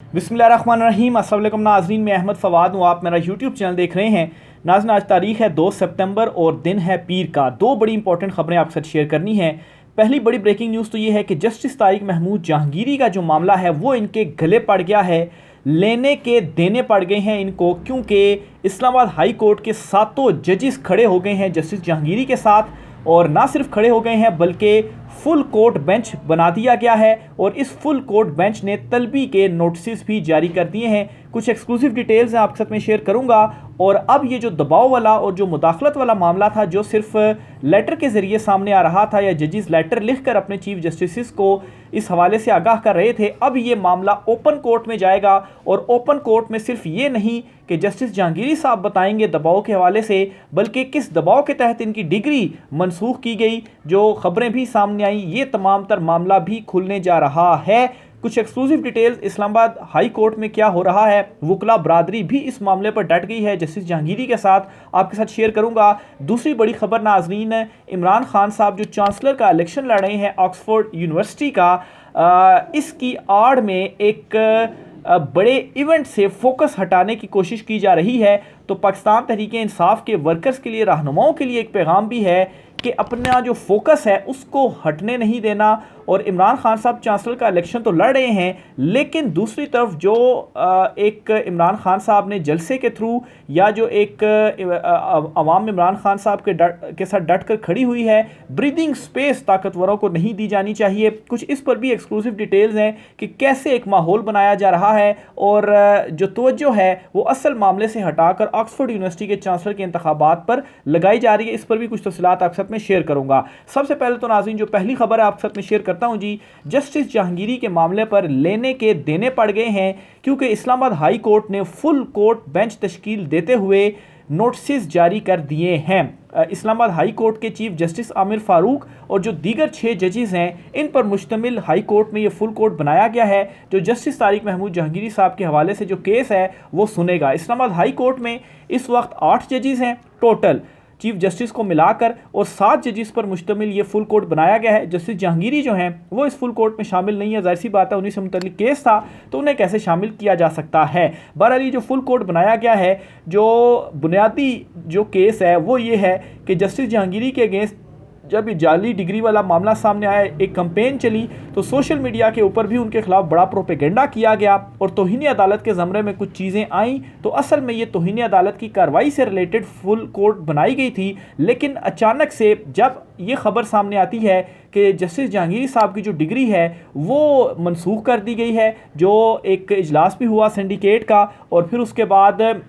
बिस्मिल्लाहिर्रहमानिर्रहीम। अस्सलाम वालेकुम नाज़रीन, मैं अहमद फ़वाद हूँ। आप मेरा यूट्यूब चैनल देख रहे हैं। नाज़रीन, आज तारीख़ है 2 सितंबर और दिन है पीर का। दो बड़ी इंपॉर्टेंट खबरें आपके साथ शेयर करनी है। पहली बड़ी ब्रेकिंग न्यूज़ तो ये है कि जस्टिस तारिक महमूद जहांगीरी का जो मामला है वो इनके गले पड़ गया है, लेने के देने पड़ गए हैं इनको, क्योंकि इस्लामाबाद हाई कोर्ट के सातों जजेस खड़े हो गए हैं जस्टिस जहांगीरी के साथ। और ना सिर्फ खड़े हो गए हैं बल्कि फुल कोर्ट बेंच बना दिया गया है और इस फुल कोर्ट बेंच ने तलबी के नोटिस भी जारी कर दिए हैं। कुछ एक्सक्लूसिव डिटेल्स हैं आपके साथ में शेयर करूंगा। और अब ये जो दबाव वाला और जो मुदाखलत वाला मामला था, जो सिर्फ लेटर के ज़रिए सामने आ रहा था या जजेस लेटर लिखकर अपने चीफ जस्टिस को इस हवाले से आगाह कर रहे थे, अब ये मामला ओपन कोर्ट में जाएगा। और ओपन कोर्ट में सिर्फ ये नहीं कि जस्टिस जहांगीरी साहब बताएंगे दबाव के हवाले से, बल्कि किस दबाव के तहत इनकी डिग्री मनसूख की गई, जो खबरें भी सामने आई, ये तमाम तर मामला भी खुलने जा रहा है। कुछ exclusive details Islamabad high court में क्या हो रहा है, वकला बरादरी भी इस मामले पर डट गई है जस्टिस जहांगीरी के साथ, आपके साथ शेयर करूंगा। दूसरी बड़ी खबर नाजरीन, इमरान खान साहब जो चांसलर का इलेक्शन लड़ रहे हैं ऑक्सफोर्ड यूनिवर्सिटी का, इसकी आड़ में एक बड़े इवेंट से फोकस हटाने की कोशिश की जा रही है। तो पाकिस्तान तहरीक इंसाफ के वर्कर्स के लिए, रहनुमाओं के लिए एक पैगाम भी है कि अपना जो फोकस है उसको हटने नहीं देना। और इमरान खान साहब चांसलर का इलेक्शन तो लड़ रहे हैं, लेकिन दूसरी तरफ जो एक इमरान खान साहब ने जलसे के थ्रू या जो एक अवाम इमरान खान साहब के साथ डट कर खड़ी हुई है, ब्रीदिंग स्पेस ताकतवरों को नहीं दी जानी चाहिए। कुछ इस पर भी एक्सक्लूसिव डिटेल्स हैं कि कैसे एक माहौल बनाया जा रहा है और जो तवज्जो है वो असल मामले से हटाकर ऑक्सफोर्ड यूनिवर्सिटी के चांसलर के इंतखाबात पर लगाई जा रही है। इस पर भी कुछ तफसीलात आपके साथ में शेयर करूंगा। सबसे पहले तो नाज़रीन, जो पहली खबर है आपके साथ में शेयर करता हूं जी, जस्टिस जहांगीरी के मामले पर लेने के देने पड़ गए हैं, क्योंकि इस्लामाबाद हाई कोर्ट ने फुल कोर्ट बेंच तश्कील देते हुए नोटिस जारी कर दिए हैं। इस्लामाबाद हाई कोर्ट के चीफ जस्टिस आमिर फारूक और जो दीगर 6 जजेस हैं, इन पर मुश्तमिल हाई कोर्ट में ये फुल कोर्ट बनाया गया है, जो जस्टिस तारिक महमूद जहांगीरी साहब के हवाले से जो केस है वो सुनेगा। इस्लामाबाद हाई कोर्ट में इस वक्त 8 जजेस हैं टोटल चीफ जस्टिस को मिलाकर, और 7 जजेस पर मुश्तमिल ये फुल कोर्ट बनाया गया है। जस्टिस जहांगीरी जो हैं वो इस फुल कोर्ट में शामिल नहीं है, जाहिर सी बात है, उन्हीं से मुतल्लिक केस था तो उन्हें कैसे शामिल किया जा सकता है। बहरहाल ये जो फुल कोर्ट बनाया गया है, जो बुनियादी जो केस है वो ये है कि जस्टिस जहांगीरी के अगेंस्ट जब ये जाली डिग्री वाला मामला सामने आया, एक कंपेन चली, तो सोशल मीडिया के ऊपर भी उनके खिलाफ बड़ा प्रोपेगेंडा किया गया और तौहीन अदालत के ज़मरे में कुछ चीज़ें आईं। तो असल में ये तौहीन अदालत की कार्रवाई से रिलेटेड फुल कोर्ट बनाई गई थी, लेकिन अचानक से जब ये खबर सामने आती है कि जस्टिस जहांगीरी साहब की जो डिग्री है वो मनसूख कर दी गई है, जो एक इजलास भी हुआ सिंडिकेट का, और फिर उसके बाद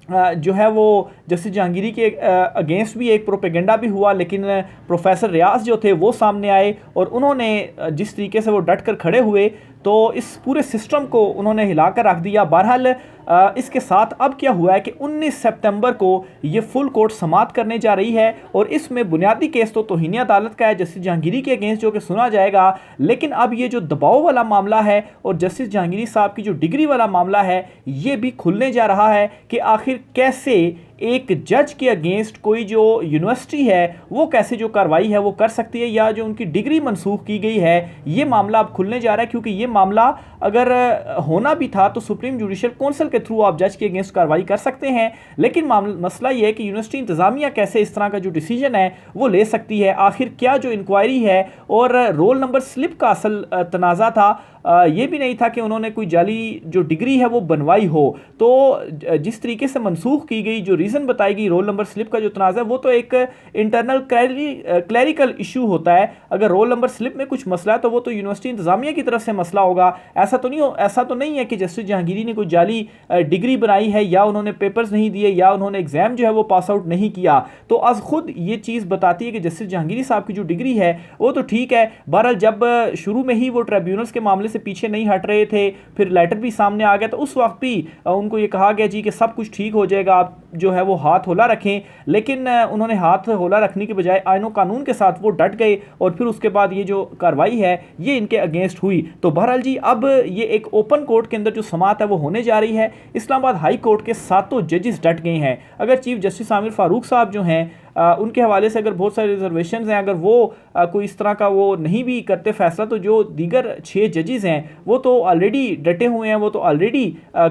जो है वो जस्टिस जहांगीरी के अगेंस्ट भी एक प्रोपेगेंडा भी हुआ, लेकिन प्रोफेसर रियाज जो थे वो सामने आए और उन्होंने जिस तरीके से वो डट कर खड़े हुए तो इस पूरे सिस्टम को उन्होंने हिलाकर रख दिया। बहरहाल इसके साथ अब क्या हुआ है कि 19 सितंबर को ये फुल कोर्ट समाप्त करने जा रही है और इसमें बुनियादी केस तो तौहीन अदालत का है जस्टिस जहांगीरी के अगेंस्ट, जो कि सुना जाएगा। लेकिन अब ये जो दबाव वाला मामला है और जस्टिस जहांगीरी साहब की जो डिग्री वाला मामला है, ये भी खुलने जा रहा है कि आखिर कैसे एक जज के अगेंस्ट कोई जो यूनिवर्सिटी है वो कैसे जो कार्रवाई है वो कर सकती है, या जो उनकी डिग्री मनसूख की गई है, ये मामला अब खुलने जा रहा है। क्योंकि ये मामला अगर होना भी था तो सुप्रीम जुडिशल काउंसिल के थ्रू आप जज के अगेंस्ट कार्रवाई कर सकते हैं, लेकिन मसला ये है कि यूनिवर्सिटी इंतजामिया कैसे इस तरह का जो डिसीजन है वो ले सकती है। आखिर क्या जो इंक्वायरी है और रोल नंबर स्लिप का असल तनाज़ा था, ये भी नहीं था कि उन्होंने कोई जाली जो डिग्री है वो बनवाई हो। तो जिस तरीके से मनसूख की गई, जो रीज़न बताएगी रोल नंबर स्लिप का जो तनाज़ा है, वो तो एक इंटरनल क्लैरिकल इशू होता है। अगर रोल नंबर स्लिप में कुछ मसला है तो वो तो यूनिवर्सिटी इंतजामिया की तरफ से मसला होगा। ऐसा तो नहीं है कि जस्टिस जहांगीरी ने कोई जाली डिग्री बनाई है या उन्होंने पेपर्स नहीं दिए या उन्होंने एग्जाम जो है वो पास आउट नहीं किया। तो आज खुद ये चीज़ बताती है कि जस्टिस जहांगीरी साहब की जो डिग्री है वो तो ठीक है। बहरहाल जब शुरू में ही वो ट्रिब्यूनल्स के मामले से पीछे नहीं हट रहे थे, फिर लेटर भी सामने आ गया, तो उस वक्त भी उनको ये कहा गया जी कि सब कुछ ठीक हो जाएगा, आप जो है वो हाथ होला रखें। लेकिन उन्होंने हाथ होला रखने के बजाय आईनो कानून के साथ वो डट गए और फिर उसके बाद ये जो कार्रवाई है ये इनके अगेंस्ट हुई। तो बहरहाल जी अब ये एक ओपन कोर्ट के अंदर जो समाअत है वो होने जा रही है। इस्लामाबाद हाई कोर्ट के 7 जजेस डट गए हैं। अगर चीफ जस्टिस आमिर फारूक साहब जो हैं उनके हवाले से अगर बहुत सारे रिजर्वेशन हैं, अगर वो कोई इस तरह का वो नहीं भी करते फैसला, तो जो दीगर 6 जजेस हैं वो तो ऑलरेडी डटे हुए हैं, वो तो ऑलरेडी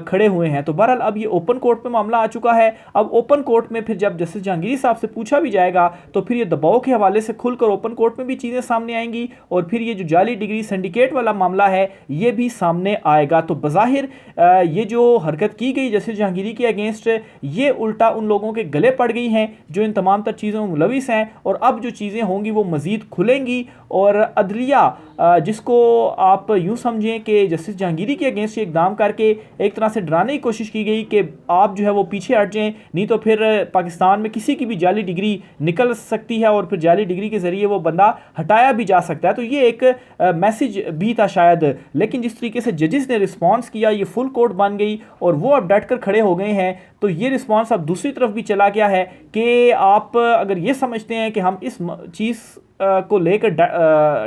खड़े हुए हैं। तो बहरहाल अब ये ओपन कोर्ट में मामला आ चुका है। अब ओपन कोर्ट में फिर जब जस्टिस जहांगीरी साहब से पूछा भी जाएगा तो फिर ये दबाव के हवाले से खुलकर ओपन कोर्ट में भी चीज़ें सामने आएंगी और फिर ये जो जाली डिग्री सिंडिकेट वाला मामला है ये भी सामने आएगा। तो बज़ाहिर ये जो हरकत की गई जस्टिस जहांगीरी के अगेंस्ट, ये उल्टा उन लोगों के गले पड़ गई हैं जो इन तमाम तर चीज़ों में मुलविस हैं, और अब जो चीज़ें होंगी वो मज़ीद खुलेंगी। और अदलिया जिसको आप यूँ समझें कि जस्टिस जहांगीरी के अगेंस्ट इकदाम करके एक तरह से डराने की कोशिश की गई कि आप जो है वो पीछे हट जाएं, नहीं तो फिर पाकिस्तान में किसी की भी जाली डिग्री निकल सकती है और फिर जाली डिग्री के ज़रिए वो बंदा हटाया भी जा सकता है। तो ये एक मैसेज भी था शायद, लेकिन जिस तरीके से जजेस ने रिस्पॉन्स किया ये फुल कोर्ट बन गई और वो अब डट कर खड़े हो गए हैं। तो ये रिस्पॉन्स अब दूसरी तरफ भी चला गया है कि आप अगर ये समझते हैं कि हम इस चीज़ को लेकर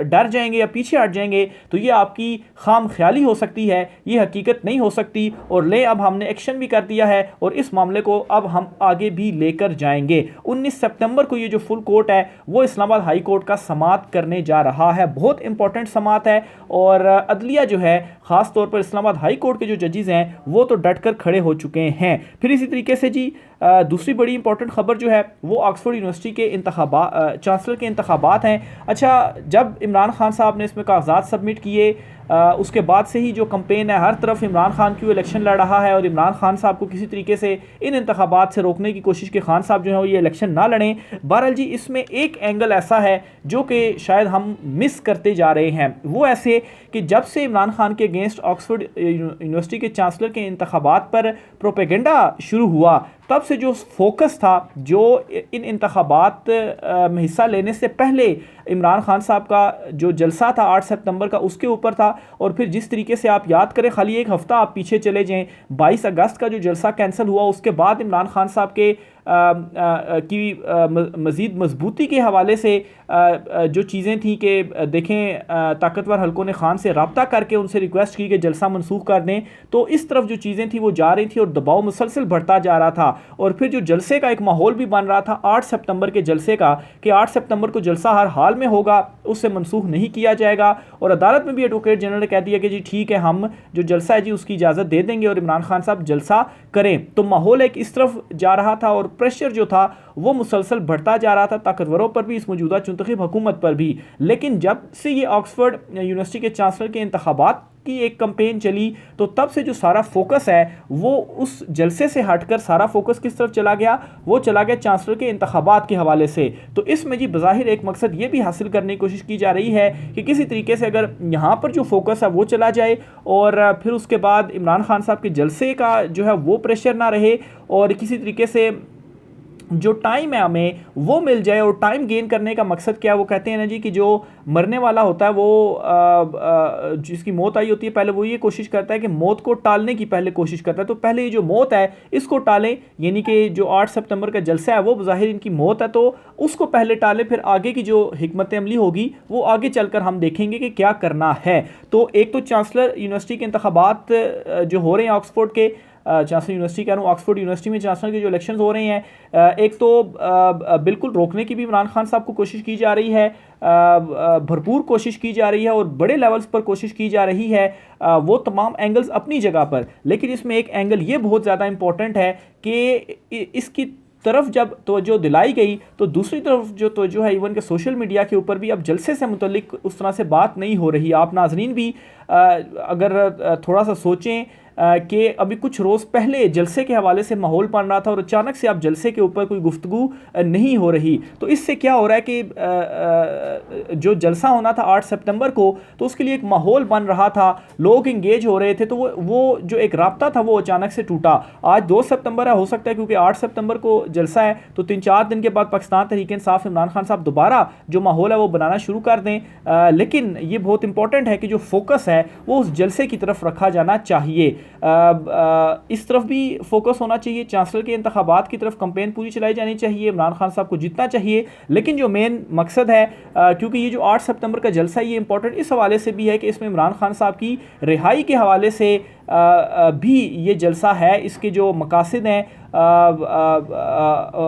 डर जाएंगे या पीछे हट जाएंगे तो ये आपकी खाम ख्याली हो सकती है, ये हकीकत नहीं हो सकती। और अब हमने एक्शन भी कर दिया है और इस मामले को अब हम आगे भी लेकर जाएंगे। 19 सितंबर को ये जो फुल कोर्ट है वो इस्लामाबाद हाई कोर्ट का समाअत करने जा रहा है। बहुत इंपॉर्टेंट समाअत है और अदलिया जो है ख़ास तौर पर इस्लामाबाद हाई कोर्ट के जो जजेस हैं वो तो डट कर खड़े हो चुके हैं। फिर इसी तरीके से जी दूसरी बड़ी इंपॉर्टेंट खबर जो है वो ऑक्सफोर्ड यूनिवर्सिटी के चांसलर के इंतखाबात हैं। अच्छा, जब इमरान खान साहब ने इसमें कागजात सबमिट किए उसके बाद से ही जो कंपेन है, हर तरफ इमरान खान की वो इलेक्शन लड़ रहा है और इमरान खान साहब को किसी तरीके से इन इंतखाबात से रोकने की कोशिश के खान साहब जो है वो ये इलेक्शन ना लड़ें। बहरहाल जी इसमें एक एंगल ऐसा है जो कि शायद हम मिस करते जा रहे हैं, वो ऐसे कि जब से इमरान खान के अगेंस्ट ऑक्सफोर्ड यूनिवर्सिटी के चांसलर के इंतखाबात पर प्रोपेगेंडा शुरू हुआ, तब से जो फोकस था जो इन इंतखाबात में हिस्सा लेने से पहले इमरान खान साहब का जो जलसा था 8 सितंबर का उसके ऊपर था। और फिर जिस तरीके से आप याद करें, खाली एक हफ़्ता आप पीछे चले जाएं, 22 अगस्त का जो जलसा कैंसिल हुआ उसके बाद इमरान खान साहब के की मज़ीद मजबूती के हवाले से जो चीज़ें थी कि देखें ताकतवर हलकों ने खान से रब्ता करके उनसे रिक्वेस्ट की कि जलसा मनसूख कर दें, तो इस तरफ जो चीज़ें थी वो जा रही थी और दबाव मुसलसल बढ़ता जा रहा था। और फिर जो जलसे का एक माहौल भी बन रहा था 8 सितंबर के जलसे का, कि 8 सितंबर को जलसा हर हाल में होगा, उससे मनसूख नहीं किया जाएगा। और अदालत में भी एडवोकेट जनरल ने कह दिया कि जी ठीक है, हम जो जलसा है जी उसकी इजाज़त दे देंगे और इमरान खान साहब जलसा करें। तो माहौल एक इस तरफ जा रहा था और प्रेशर जो था वो मुसलसल बढ़ता जा रहा था ताकतवरों पर भी, इस मौजूदा चुंतखब हुकूमत पर भी। लेकिन जब से ये ऑक्सफोर्ड यूनिवर्सिटी के चांसलर के इंतखाबात की एक कंपेन चली तो तब से जो सारा फोकस है वो उस जलसे से हटकर सारा फोकस किस तरफ चला गया, वो चला गया चांसलर के इंतखाबात के हवाले से। तो इसमें जी बज़ाहिर एक मकसद ये भी हासिल करने की कोशिश की जा रही है कि किसी तरीके से अगर यहाँ पर जो फोकस है वो चला जाए और फिर उसके बाद इमरान खान साहब के जलसे का जो है वो प्रेशर ना रहे और किसी तरीके से जो टाइम है हमें वो मिल जाए। और टाइम गेन करने का मकसद क्या है, वो कहते हैं ना जी कि जो मरने वाला होता है वो जिसकी मौत आई होती है पहले वो ये कोशिश करता है कि मौत को टालने की पहले कोशिश करता है। तो पहले ये जो मौत है इसको टालें, यानी कि जो 8 सितंबर का जलसा है वो ज़ाहिर इनकी मौत है तो उसको पहले टालें, फिर आगे की जो हिकमत अमली होगी वो आगे चलकर हम देखेंगे कि क्या करना है। तो एक तो चांसलर यूनिवर्सिटी के इंतखाबात जो हो रहे हैं ऑक्सफोर्ड के चांसलर यूनिवर्सिटी कह रहा हूँ, ऑक्सफोर्ड यूनिवर्सिटी में चांसलर के जो इलेक्शंस हो रहे हैं, एक तो बिल्कुल रोकने की भी इमरान खान साहब को कोशिश की जा रही है, भरपूर कोशिश की जा रही है और बड़े लेवल्स पर कोशिश की जा रही है, वो तमाम एंगल्स अपनी जगह पर। लेकिन इसमें एक एंगल ये बहुत ज़्यादा इंपॉर्टेंट है कि इसकी तरफ जब तवज्जो दिलाई गई तो दूसरी तरफ जो तवज्जो है इवन के सोशल मीडिया के ऊपर भी अब जलसे से मुतल्लिक उस तरह से बात नहीं हो रही। आप नाजरीन भी अगर थोड़ा सा सोचें कि अभी कुछ रोज़ पहले जलसे के हवाले से माहौल बन रहा था और अचानक से अब जलसे के ऊपर कोई गुफ्तगू नहीं हो रही, तो इससे क्या हो रहा है कि जो जलसा होना था 8 सितंबर को तो उसके लिए एक माहौल बन रहा था, लोग इंगेज हो रहे थे, तो वो जो एक राब्ता था वो अचानक से टूटा। आज 2 सितंबर है, हो सकता है क्योंकि 8 सितंबर को जलसा है तो 3-4 दिन के बाद पाकिस्तान तहरीक इंसाफ इमरान खान साहब दोबारा जो माहौल है वो बनाना शुरू कर दें। लेकिन ये बहुत इंपॉर्टेंट है कि जो फोकस है वो उस जलसे की तरफ रखा जाना चाहिए, इस तरफ भी फोकस होना चाहिए, चांसलर के इंतखाबात की तरफ कंपेन पूरी चलाई जानी चाहिए, इमरान खान साहब को जीतना चाहिए। लेकिन जो मेन मकसद है क्योंकि ये जो 8 सितंबर का जलसा है ये इंपॉर्टेंट इस हवाले से भी है कि इसमें इमरान खान साहब की रिहाई के हवाले से भी ये जलसा है, इसके जो मकासद हैं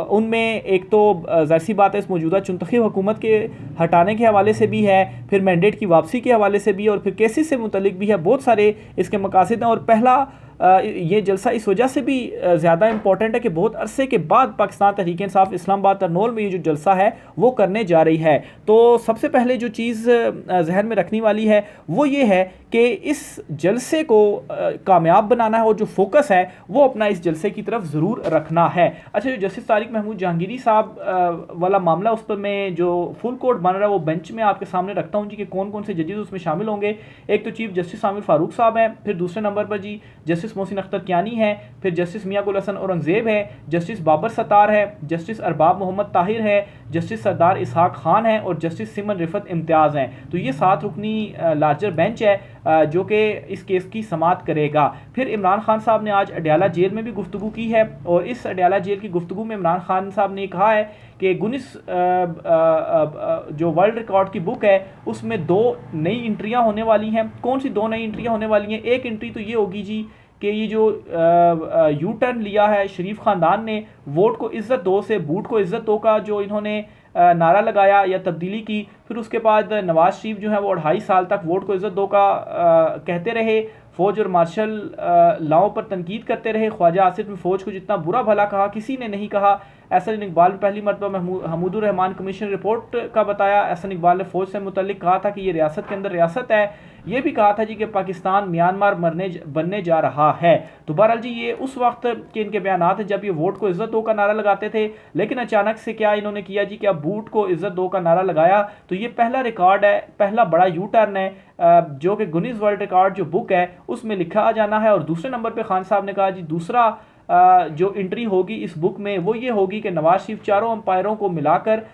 उनमें एक तो ज़ाहिर सी बात है इस मौजूदा चुनतखब हुकूमत के हटाने के हवाले से भी है, फिर मैंडेट की वापसी के हवाले से भी है, और फिर केसेस से मुतल्लिक भी है। बहुत सारे इसके मकासद हैं। और पहला ये जलसा इस वजह से भी ज़्यादा इंपॉर्टेंट है कि बहुत अरसे के बाद पाकिस्तान तहरीक इंसाफ इस्लामाबाद तरनोल में ये जो जलसा है वो करने जा रही है। तो सबसे पहले जो चीज़ जहन में रखने वाली है वो ये है कि इस जलसे को कामयाब बनाना है, और जो फोकस है वो अपना इस जलसे की तरफ ज़रूर रखना है। अच्छा, जो जस्टिस तारिक महमूद जहांगीरी साहब वाला मामला, उस पर मैं जो फुल कोर्ट बन रहा है वो बेंच में आपके सामने रखता हूँ जी कि कौन कौन से जजेस उसमें शामिल होंगे। एक तो चीफ जस्टिस आमिर फारूक साहब हैं, फिर दूसरे नंबर पर जी जस्टिस मोहसिन अख्तर कियानी है, फिर जस्टिस मियां गुल हसन औरंगजेब है, जस्टिस बाबर सत्तार है, जस्टिस अरबाब मोहम्मद ताहिर है, जस्टिस सरदार इसहाक खान है, और जस्टिस सिमन रिफत इम्तियाज़ हैं। तो ये 7 रुकनी लार्जर बेंच है जो कि इस केस की समाअत करेगा। फिर इमरान खान साहब ने आज अडयाला जेल में भी गुफ्तगू की है, और इस अडयाला जेल की गुफ्तगू में इमरान खान साहब ने कहा है कि गुनिस जो वर्ल्ड रिकॉर्ड की बुक है उसमें 2 नई एंट्रियां होने वाली हैं। कौन सी 2 नई एंट्रियां होने वाली हैं? एक एंट्री तो ये होगी जी कि ये जो यू टर्न लिया है शरीफ ख़ानदान ने, वोट को इज़्ज़त दो से बूट को इज़्ज़त दो का जो इन्होंने नारा लगाया या तब्दीली की, फिर उसके बाद नवाज शरीफ जो है वो 2.5 साल तक वोट को इज़्ज़त दो का कहते रहे, फ़ौज और मार्शल लाओं पर तनकीद करते रहे। ख्वाजा आसिफ ने फ़ौज को जितना बुरा भला कहा किसी ने नहीं कहा। एहसन इकबाल ने पहली मरतबा हमीदुर रहमान कमीशन रिपोर्ट का बताया। एहसन इकबाल ने फ़ौज से मुतल्लिक कहा था कि ये रियासत के अंदर रियासत है। ये भी कहा था जी कि पाकिस्तान म्यांमार बनने जा रहा है। तो बहरहाल जी ये उस वक्त के इनके बयान हैं जब ये वोट को इज़्ज़त दो का नारा लगाते थे, लेकिन अचानक से क्या इन्होंने किया जी कि अब बूट को इज़्ज़त दो का नारा लगाया। तो ये पहला रिकॉर्ड है, पहला बड़ा यू टर्न है जो कि गिनीज वर्ल्ड रिकॉर्ड जो बुक है उसमें लिखा आ जाना है। और दूसरे नंबर पे खान साहब ने कहा जी दूसरा जो एंट्री होगी इस बुक में वो ये होगी कि नवाज शरीफ 4 अंपायरों को मिलाकर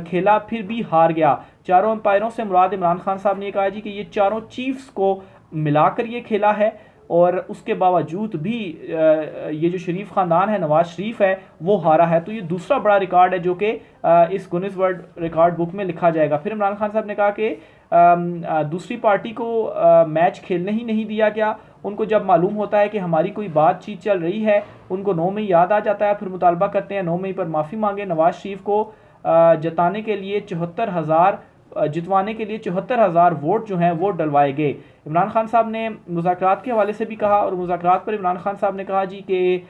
खेला फिर भी हार गया। 4 अंपायरों से मुराद इमरान खान साहब ने कहा जी कि ये 4 चीफ्स को मिलाकर ये खेला है, और उसके बावजूद भी ये जो शरीफ ख़ानदान है, नवाज शरीफ है, वो हारा है। तो ये दूसरा बड़ा रिकॉर्ड है जो कि इस गिनीज वर्ल्ड रिकॉर्ड बुक में लिखा जाएगा। फिर इमरान खान साहब ने कहा कि दूसरी पार्टी को मैच खेलने ही नहीं दिया गया। उनको जब मालूम होता है कि हमारी कोई बातचीत चल रही है, उनको 9 मई याद आ जाता है, फिर मुतालबा करते हैं 9 मई पर माफ़ी मांगे। नवाज शरीफ को जताने के लिए 74,000 जितवाने के लिए 74,000 वोट जो हैं वो डलवाए गए। इमरान खान साहब ने मुज़ाकरात के हवाले से भी कहा, और मुज़ाकरात पर इमरान खान साहब ने कहा जी कि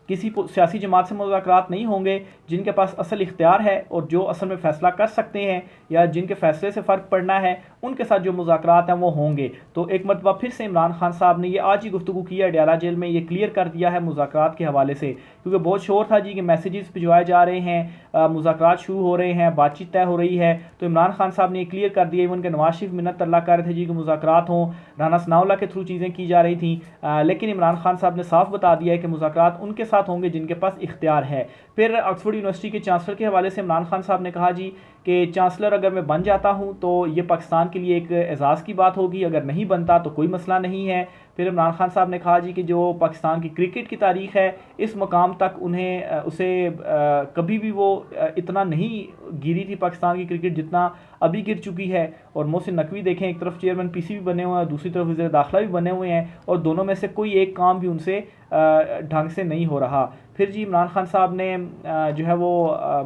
किसी सियासी जमात से मुज़ाकरात नहीं होंगे जिनके पास असल इख्तियार है और जो असल में फ़ैसला कर सकते हैं या जिनके फ़ैसले से फ़र्क पड़ना है, उनके साथ जो मुज़ाकरात हैं वो होंगे। तो एक मरतबा फिर से इमरान खान साहब ने ये आज ही गुफ्तगू की है अडयाला जेल में, ये क्लियर कर दिया है मुज़ाकरात के हवाले से, क्योंकि बहुत शोर था जी कि मैसेजेस भिजवाए जा रहे हैं, मुज़ाकरात शुरू हो रहे हैं, बातचीत तय हो रही है। तो इमरान खान साहब ने ये क्लियर कर दिया। इवन के नवाज शरीफ मिन्नत अल्लाह कर रहे थे जी कि मुज़ाकरात हों, राना सनाउल्ला के थ्रू चीज़ें की जा रही थी, लेकिन इमरान खान साहब ने साफ बता दिया है कि मुज़ाकरात उनके साथ होंगे जिनके पास इख्तियार है। फिर ऑक्सफोर्ड यूनिवर्सिटी के चांसलर के हवाले से इमरान खान साहब ने कहा जी कि चांसलर अगर मैं बन जाता हूं तो ये पाकिस्तान के लिए एक एजाज़ की बात होगी, अगर नहीं बनता तो कोई मसला नहीं है। फिर इमरान खान साहब ने कहा जी कि जो पाकिस्तान की क्रिकेट की तारीख़ है इस मकाम तक उसे कभी भी वो इतना नहीं गिरी थी पाकिस्तान की क्रिकेट जितना अभी गिर चुकी है। और मोहसिन नकवी देखें, एक तरफ चेयरमैन पीसीबी बने हुए हैं, दूसरी तरफ वज़ीर दाखिला भी बने हुए हैं, और दोनों में से कोई एक काम भी उनसे ढंग से नहीं हो रहा। फिर जी इमरान खान साहब ने जो है वो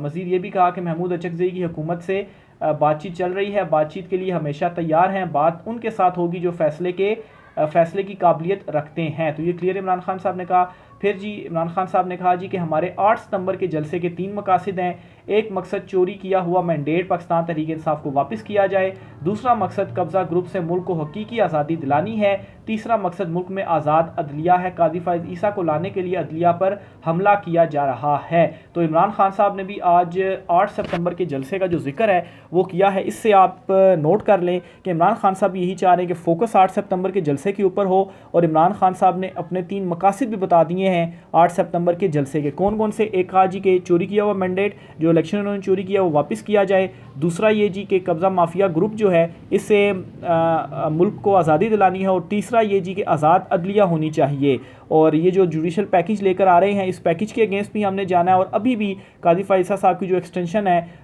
मज़ीद ये भी कहा कि महमूद अचकज़ई की हुकूमत से बातचीत चल रही है, बातचीत के लिए हमेशा तैयार हैं, बात उनके साथ होगी जो फ़ैसले की काबिलियत रखते हैं। तो ये क्लियर इमरान खान साहब ने कहा। फिर जी इमरान खान साहब ने कहा जी कि हमारे 8 सितंबर के जलसे के 3 मकासद हैं। एक मकसद चोरी किया हुआ मैंडेट पाकिस्तान तहरीक इंसाफ को वापस किया जाए, दूसरा मकसद कब्ज़ा ग्रुप से मुल्क को हकीकी आज़ादी दिलानी है, तीसरा मकसद मुल्क में आज़ाद अदलिया है, कादी फ़ाइज़ ईसा को लाने के लिए अदलिया पर हमला किया जा रहा है। तो इमरान खान साहब ने भी आज 8 सितंबर के जलसे का जो जिक्र है वो किया है। इससे आप नोट कर लें कि इमरान खान साहब यही चाह रहे हैं कि फ़ोकस 8 सितंबर के जलसे के ऊपर हो, और इमरान खान साहब ने अपने 3 मकासद भी बता दिए हैं 8 सितंबर के जलसे के। कौन कौन से? एक कहा जी के चोरी किया हुआ मैंडेट, जो इलेक्शन उन्होंने चोरी किया वो वापस किया जाए। दूसरा ये जी कि कब्ज़ा माफिया ग्रुप जो है इससे मुल्क को आज़ादी दिलानी है, और तीसरा ये जी कि आज़ाद अदलिया होनी चाहिए। और ये जो जुडिशल पैकेज लेकर आ रहे हैं इस पैकेज के अगेंस्ट भी हमने जाना है, और अभी भी कादी फ़ाइज़ साहब की जो एक्सटेंशन है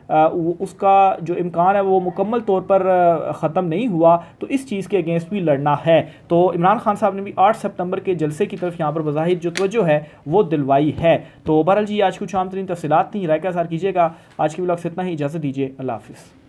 उसका जो इम्कान है वो मुकम्मल तौर पर ख़त्म नहीं हुआ, तो इस चीज़ के अगेंस्ट भी लड़ना है। तो इमरान खान साहब ने भी 8 सितंबर के जलसे की तरफ यहाँ पर बज़ाहिर जो तवज्जो जो है वो दिलवाई है। तो बहरहाल जी आज कुछ आम तरीन तफसीलात थी, राय का इज़हार कीजिएगा। आज के ब्लॉग से इतना ही, इजाज़त दीजिए, अल्लाह हाफिज़।